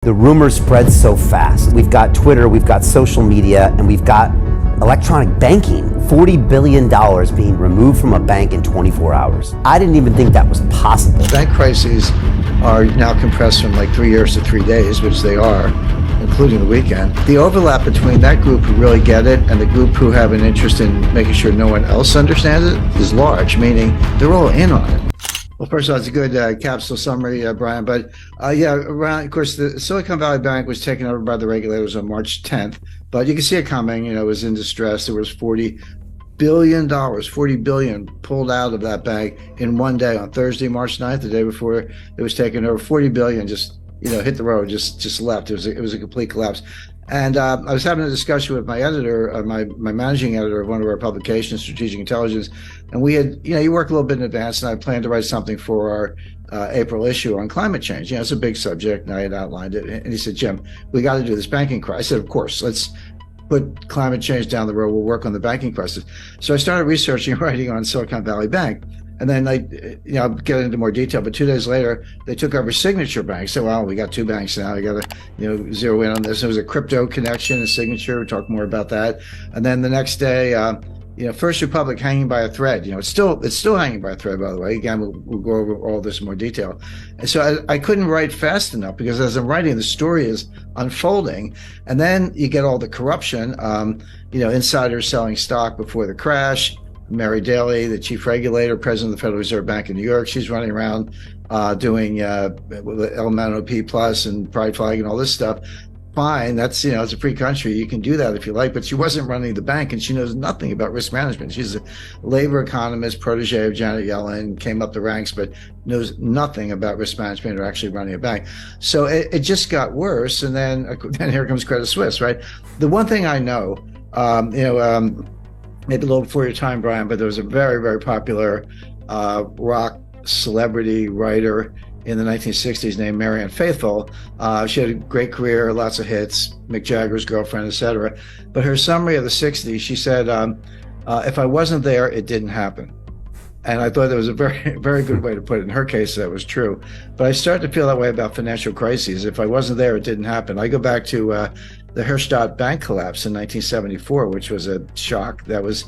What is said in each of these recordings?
The rumors spread so fast. We've got Twitter, we've got social media, and we've got electronic banking. $40 billion being removed from a bank in 24 hours. I didn't even think that was possible. Bank crises are now compressed from like 3 years to 3 days, which they are, including the weekend. The overlap between that group who really get it and the group who have an interest in making sure no one else understands it is large, meaning they're all in on it. Well, first of all, it's a good capsule summary, Brian. But of course, the Silicon Valley Bank was taken over by the regulators on March 10th. But you can see it coming. It was in distress. There was $40 billion pulled out of that bank in one day on Thursday, March 9th, the day before it was taken over. $40 billion just hit the road, just left. It was a complete collapse. And I was having a discussion with my editor, my managing editor of one of our publications, Strategic Intelligence, and we had, you work a little bit in advance, and I planned to write something for our April issue on climate change. It's a big subject, and I had outlined it. And he said, Jim, we got to do this banking crisis. I said, of course, let's put climate change down the road. We'll work on the banking crisis. So I started researching and writing on Silicon Valley Bank. And then I'll get into more detail, but 2 days later, they took over Signature Bank. So, well, we got two banks now. We got to, zero in on this. There was a crypto connection and Signature. We'll talk more about that. And then the next day, First Republic hanging by a thread. It's still hanging by a thread, by the way. Again, we'll go over all this in more detail. And so I couldn't write fast enough because as I'm writing, the story is unfolding. And then you get all the corruption, insiders selling stock before the crash. Mary Daly, the chief regulator, president of the Federal Reserve Bank in New York, she's running around doing LMNOP plus and pride flag and all this stuff. Fine, that's, it's a free country. You can do that if you like, but she wasn't running the bank and she knows nothing about risk management. She's a labor economist, protege of Janet Yellen, came up the ranks, but knows nothing about risk management or actually running a bank. So it just got worse. And then here comes Credit Suisse, right? The one thing I know, maybe a little before your time, Brian, but there was a very, very popular rock celebrity writer in the 1960s named Marianne Faithfull. She had a great career, lots of hits, Mick Jagger's girlfriend, etc. But her summary of the 60s, she said, if I wasn't there, it didn't happen. And I thought that was a very, very good way to put it. In her case, that was true. But I started to feel that way about financial crises. If I wasn't there, it didn't happen. I go back to the Herstatt Bank collapse in 1974, which was a shock. That was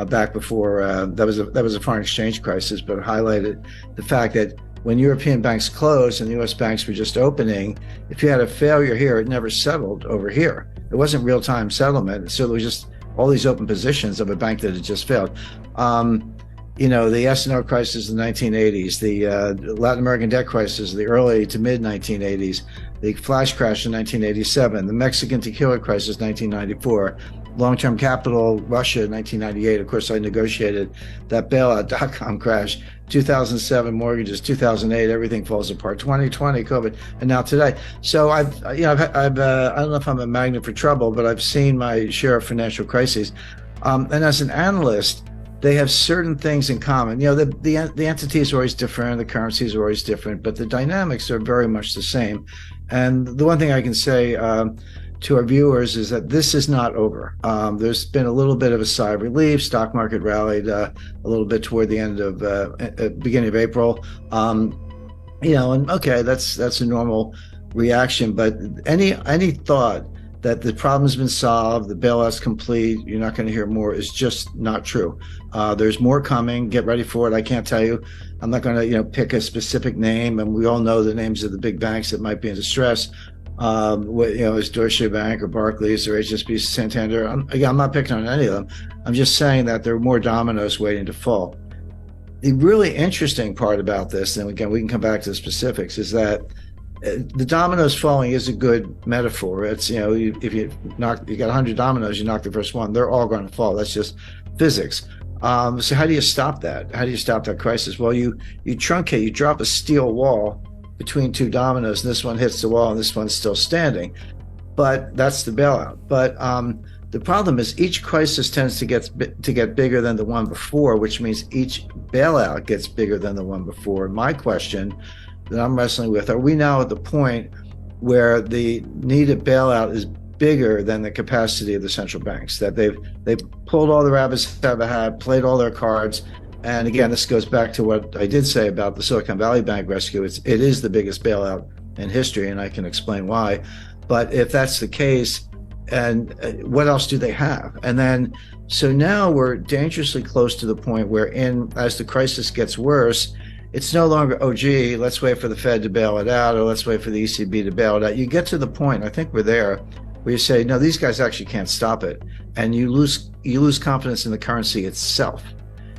back before that was a foreign exchange crisis, but it highlighted the fact that when European banks closed and the U.S. banks were just opening, if you had a failure here, it never settled over here. It wasn't real-time settlement, so there was just all these open positions of a bank that had just failed. The S&O crisis in the 1980s, the Latin American debt crisis, the early to mid 1980s, the flash crash in 1987, the Mexican tequila crisis 1994, long-term capital Russia in 1998. Of course, I negotiated that bailout dot-com crash. 2007 mortgages, 2008 everything falls apart. 2020 COVID, and now today. So I don't know if I'm a magnet for trouble, but I've seen my share of financial crises. And as an analyst, they have certain things in common. The entities are always different, the currencies are always different, but the dynamics are very much the same. And the one thing I can say to our viewers is that this is not over. There's been a little bit of a sigh of relief. Stock market rallied a little bit toward the end of beginning of April. And okay, that's a normal reaction. But any thought that the problem's been solved, the bailout's complete, you're not going to hear more, is just not true. There's more coming. Get ready for it. I can't tell you. I'm not going to pick a specific name, and we all know the names of the big banks that might be in distress. Is Deutsche Bank or Barclays or HSBC, Santander. I'm not picking on any of them. I'm just saying that there are more dominoes waiting to fall. The really interesting part about this, and again, we can come back to the specifics, is that the dominoes falling is a good metaphor. It's, if you got 100 dominoes, you knock the first one, they're all going to fall. That's just physics. So how do you stop that? How do you stop that crisis? Well, you truncate, you drop a steel wall between two dominoes, and this one hits the wall and this one's still standing. But that's the bailout. But the problem is each crisis tends to get bigger than the one before, which means each bailout gets bigger than the one before. My question that I'm wrestling with, are we now at the point where the needed bailout is bigger than the capacity of the central banks, that they've pulled all the rabbits out of a hat, played all their cards? And again, this goes back to what I did say about the Silicon Valley Bank rescue. It is the biggest bailout in history, and I can explain why. But if that's the case, and what else do they have? And then, so now we're dangerously close to the point where, as the crisis gets worse, it's no longer, oh, gee, let's wait for the Fed to bail it out, or let's wait for the ECB to bail it out. You get to the point, I think we're there, where you say, no, these guys actually can't stop it. And you lose confidence in the currency itself.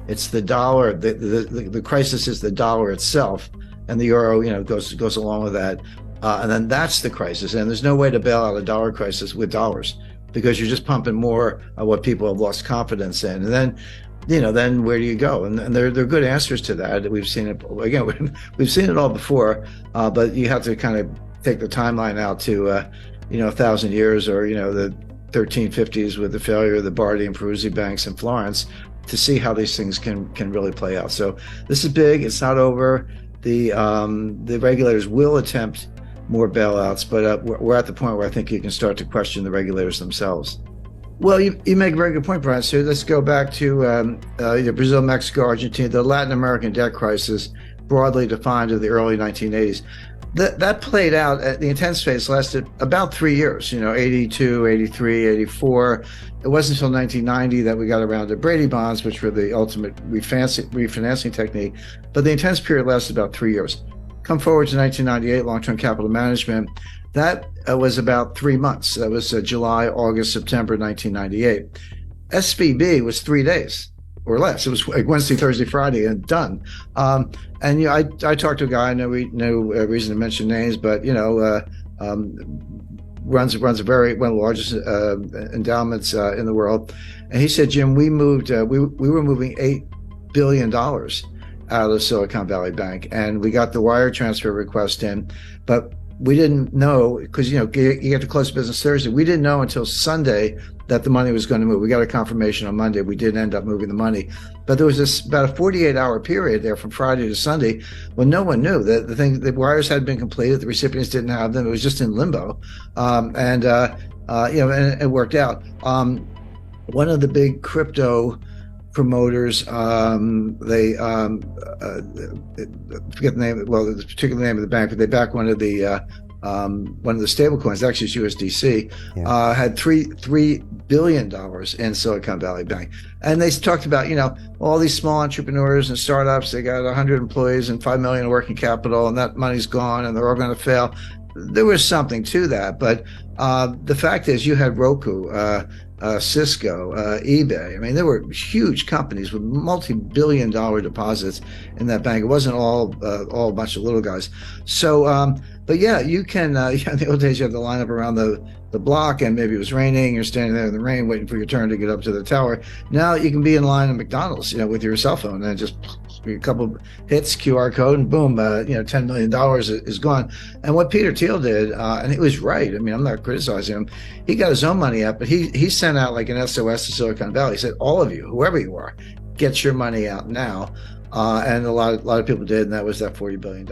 It's the dollar, the crisis is the dollar itself, and the euro, goes along with that. And then that's the crisis. And there's no way to bail out a dollar crisis with dollars, because you're just pumping more of what people have lost confidence in. And then, then where do you go? And there are good answers to that. We've seen it, again, we've seen it all before, but you have to kind of take the timeline out to, 1,000 years, or, the 1350s with the failure of the Bardi and Peruzzi banks in Florence, to see how these things can really play out. So this is big. It's not over. The regulators will attempt more bailouts, but we're at the point where I think you can start to question the regulators themselves. Well, you make a very good point, Brian. So let's go back to either Brazil, Mexico, Argentina, the Latin American debt crisis, broadly defined in the early 1980s. That played out, the intense phase lasted about 3 years, 82, 83, 84. It wasn't until 1990 that we got around to Brady bonds, which were the ultimate refinancing technique. But the intense period lasted about 3 years. Come forward to 1998, long-term capital management. That was about 3 months. That was July, August, September 1998. SVB was 3 days or less. It was like Wednesday, Thursday, Friday, and done. And I talked to a guy. I know no reason to mention names, but runs one of the largest endowments in the world. And he said, Jim, we were moving $8 billion out of Silicon Valley Bank, and we got the wire transfer request in, but we didn't know, because you have to close business Thursday. We didn't know until Sunday that the money was going to move. We got a confirmation on Monday. We did end up moving the money, but there was about a 48-hour period there from Friday to Sunday when no one knew that the wires had been completed. The recipients didn't have them. It was just in limbo, and it worked out. One of the big crypto promoters, they forget the name, the particular name of the bank, but they backed one of the stable coins, actually it's USDC, had $3 billion in Silicon Valley Bank. And they talked about, all these small entrepreneurs and startups, they got 100 employees and 5 million in working capital, and that money's gone and they're all going to fail. There was something to that, but the fact is, you had Roku, Cisco, eBay. I mean, there were huge companies with multi-billion-dollar deposits in that bank. It wasn't all a bunch of little guys. So, but yeah, you can. In the old days, you had to line up around the block, and maybe it was raining. You're standing there in the rain, waiting for your turn to get up to the tower. Now you can be in line at McDonald's, with your cell phone, and just a couple hits, QR code, and boom, $10 million is gone. And what Peter Thiel did, and he was right. I mean, I'm not criticizing him. He got his own money up, but he sent out like an SOS to Silicon Valley. He said, all of you, whoever you are, get your money out now. And a lot of people did, and that was that $40 billion.